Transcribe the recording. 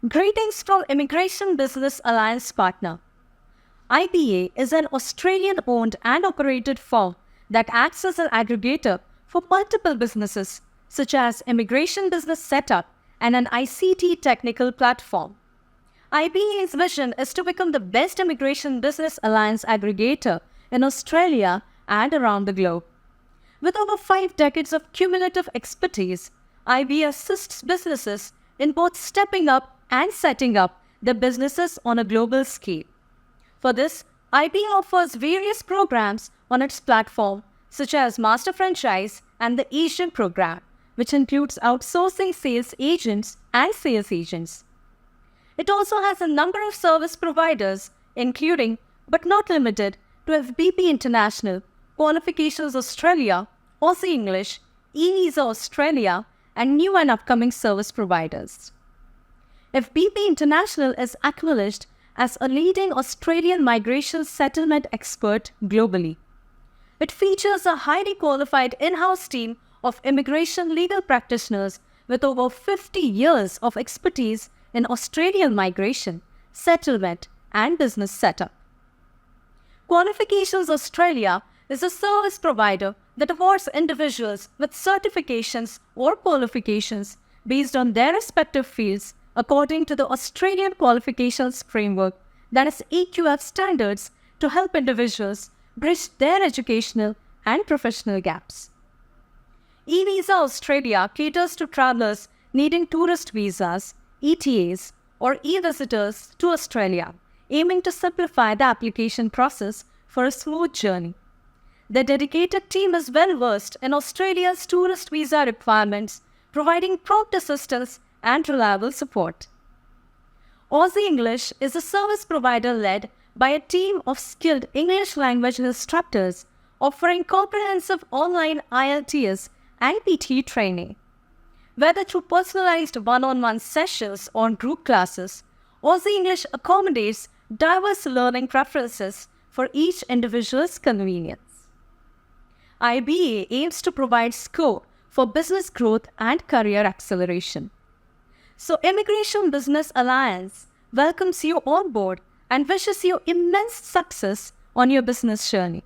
Greetings from Immigration Business Alliance Partner. IBA is an Australian-owned and operated firm that acts as an aggregator for multiple businesses such as immigration business setup and an ICT technical platform. IBA's vision is to become the best immigration business alliance aggregator in Australia and around the globe. With over 5 decades of cumulative expertise, IBA assists businesses in both stepping up and setting up their businesses on a global scale. For this, IBA offers various programs on its platform, such as Master Franchise and the Asian Program, which includes outsourcing sales agents and sales agents. It also has a number of service providers, including, but not limited to FBP International, Qualifications Australia, Aussie English, eVisa Australia, and new and upcoming service providers. FBP International is acknowledged as a leading Australian migration settlement expert globally. It features a highly qualified in-house team of immigration legal practitioners with over 50 years of expertise in Australian migration, settlement, and business setup. Qualifications Australia is a service provider that awards individuals with certifications or qualifications based on their respective fields according to the Australian Qualifications Framework, that is AQF standards, to help individuals bridge their educational and professional gaps. eVisa Australia caters to travellers needing tourist visas, ETAs, or e-visitors to Australia, aiming to simplify the application process for a smooth journey. Their dedicated team is well versed in Australia's tourist visa requirements, providing prompt assistance and reliable support. Aussie English is a service provider led by a team of skilled English language instructors offering comprehensive online IELTS and PTE training. Whether through personalized one-on-one sessions or group classes, Aussie English accommodates diverse learning preferences for each individual's convenience. IBA aims to provide scope for business growth and career acceleration. So Immigration Business Alliance welcomes you on board and wishes you immense success on your business journey.